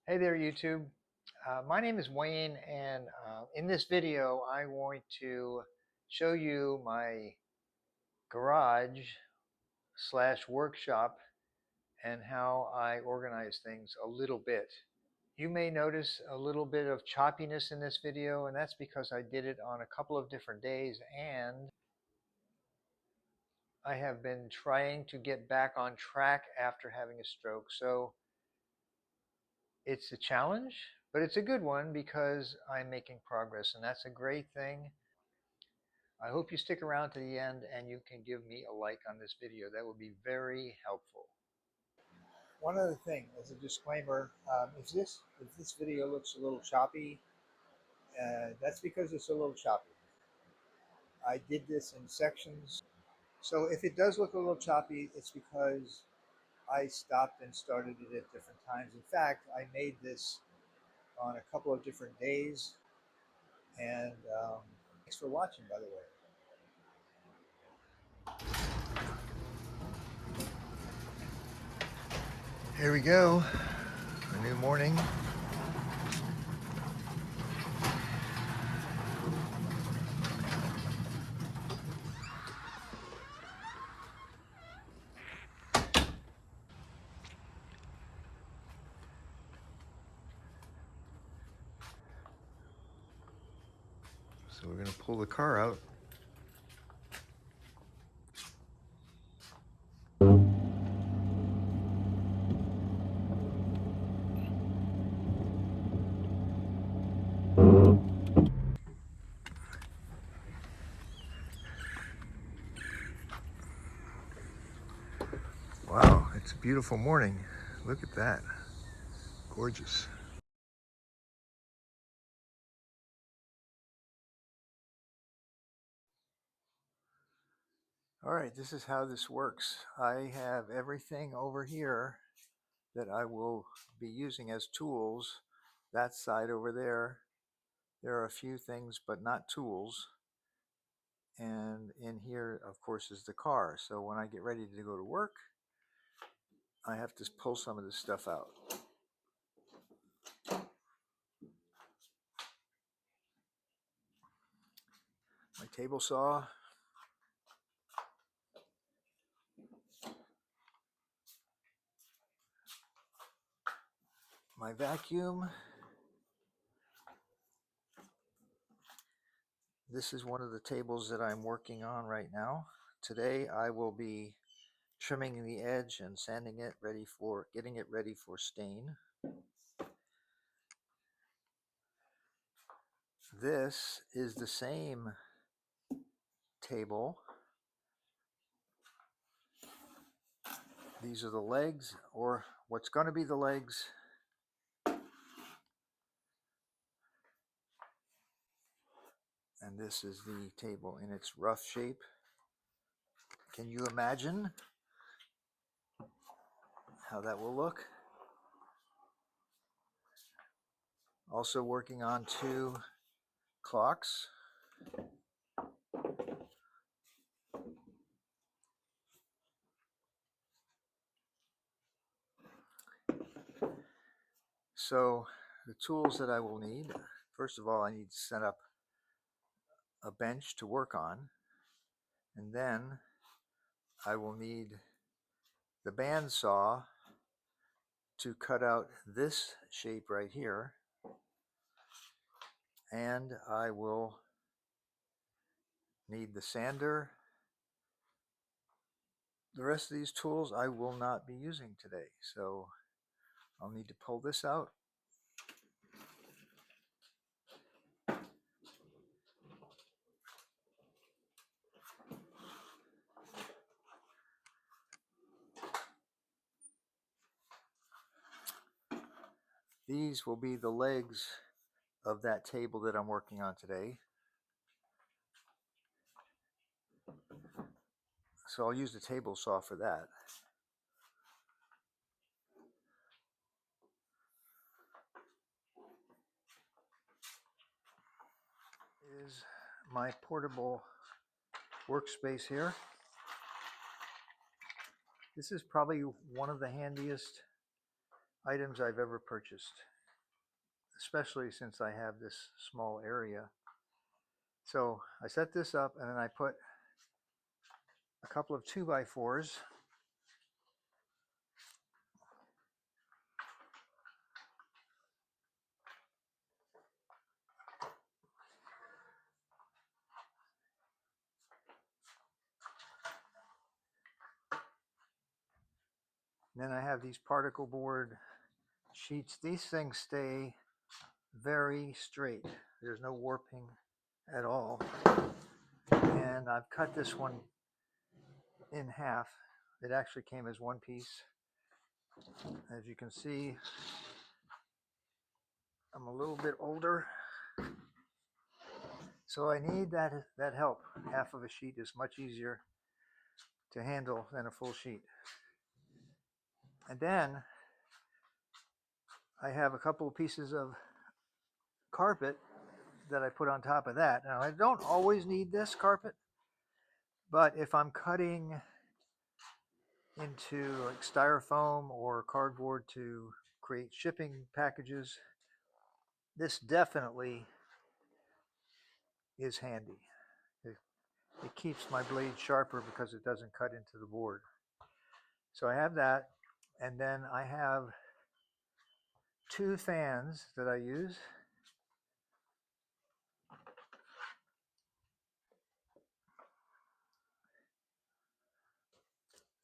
Hey there, YouTube. My name is Wayne, and in this video, I'm going to show you my garage slash workshop and how I organize things a little bit. You may notice a little bit of choppiness in this video, and that's because I did it on a couple of different days, and I have been trying to get back on track after having a stroke. So it's a challenge, but it's a good one because I'm making progress, and that's a great thing. I hope you stick around to the end and you can give me a like on this video. That would be very helpful. One other thing, as a disclaimer, if this video looks a little choppy, that's because it's a little choppy. I did this in sections, so if it does look a little choppy, it's because I stopped and started it at different times. In fact, I made this on a couple of different days, and thanks for watching, by the way. Here we go, a new morning. So we're going to pull the car out. Wow, it's a beautiful morning. Look at that. Gorgeous. All right, this is how this works. I have everything over here that I will be using as tools. That side over there, there are a few things, but not tools. And in here, of course, is the car. So when I get ready to go to work, I have to pull some of this stuff out. My table saw, my vacuum. This is one of the tables that I'm working on right now. Today I will be trimming the edge and sanding it getting it ready for stain. This is the same table. These are the legs, or what's going to be the legs. And this is the table in its rough shape. Can you imagine how that will look? Also working on 2 clocks. So the tools that I will need, first of all, I need to set up a bench to work on, and then I will need the bandsaw to cut out this shape right here, and I will need the sander. The rest of these tools I will not be using today, so I'll need to pull this out. These will be the legs of that table that I'm working on today. So I'll use the table saw for that. Is my portable workspace here. This is probably one of the handiest items I've ever purchased. especially since I have this small area. So I set this up and then I put a couple of 2x4s. Then I have these particle board sheets. These things stay very straight. There's no warping at all. And I've cut this one in half. It actually came as one piece. As you can see, I'm a little bit older, so I need that help. Half of a sheet is much easier to handle than a full sheet. And then I have a couple of pieces of carpet that I put on top of that. Now I don't always need this carpet, but if I'm cutting into like styrofoam or cardboard to create shipping packages, this definitely is handy. It keeps my blade sharper because it doesn't cut into the board. So I have that, and then I have two fans that I use.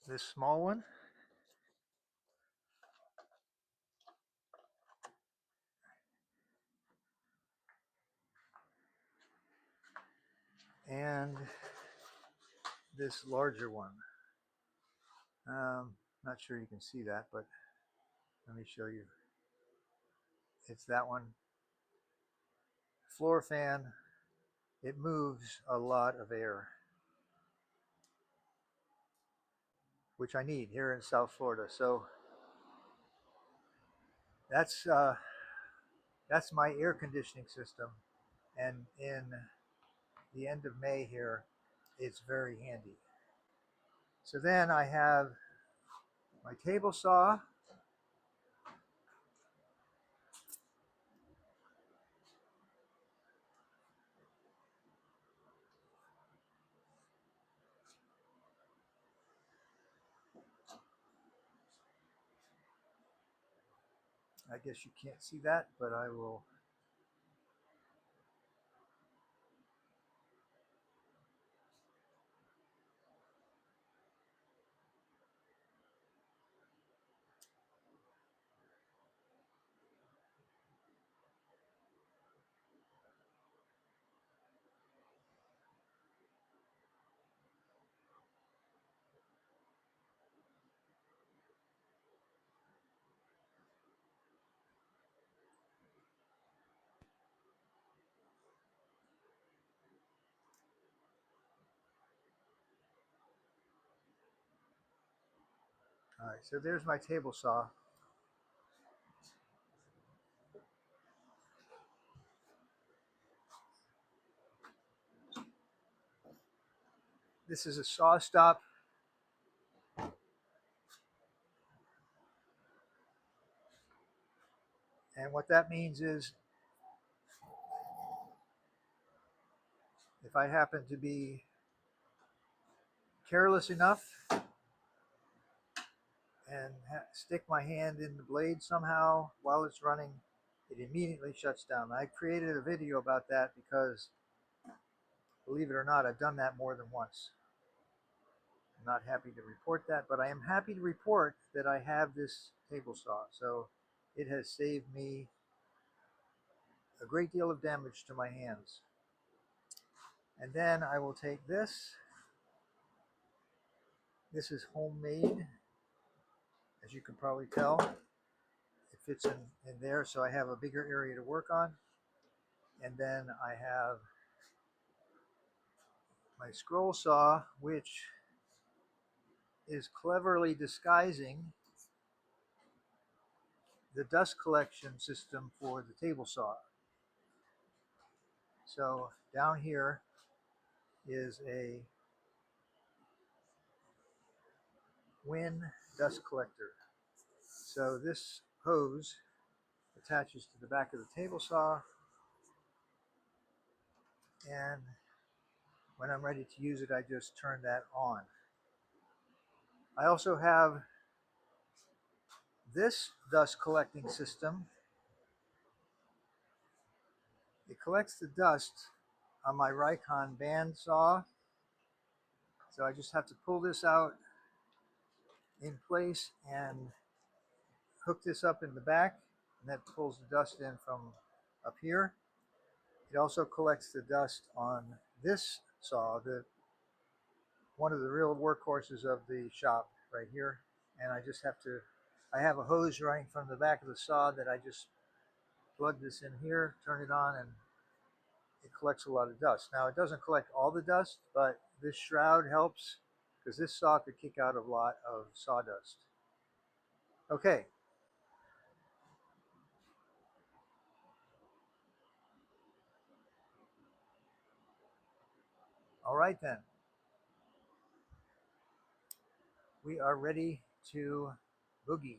This small one, and this larger one. Not sure you can see that, but let me show you. It's that one. Floor fan. It moves a lot of air, which I need here in South Florida. So that's my air conditioning system, and in the end of May here, it's very handy. So then I have my table saw. I guess you can't see that, but I will. All right, so there's my table saw. This is a saw stop. And what that means is if I happen to be careless enough and stick my hand in the blade somehow while it's running, it immediately shuts down. I created a video about that because, believe it or not, I've done that more than once. I'm not happy to report that, but I am happy to report that I have this table saw. So it has saved me a great deal of damage to my hands. And then I will take this. This is homemade, as you can probably tell. It fits in there, so I have a bigger area to work on. And then I have my scroll saw, which is cleverly disguising the dust collection system for the table saw. So down here is a Win dust collector. So this hose, attaches to the back of the table saw, and when I'm ready to use it, I just turn that on. I also have this dust collecting system. It collects the dust on my Rikon band saw, so I just have to pull this out in place and hook this up in the back, and that pulls the dust in from up here. It also collects the dust on this saw, one of the real workhorses of the shop right here. And I have a hose running from the back of the saw that I just plug this in here, turn it on, and it collects a lot of dust. Now, it doesn't collect all the dust, but this shroud helps because this saw could kick out a lot of sawdust. Okay. All right then. We are ready to boogie.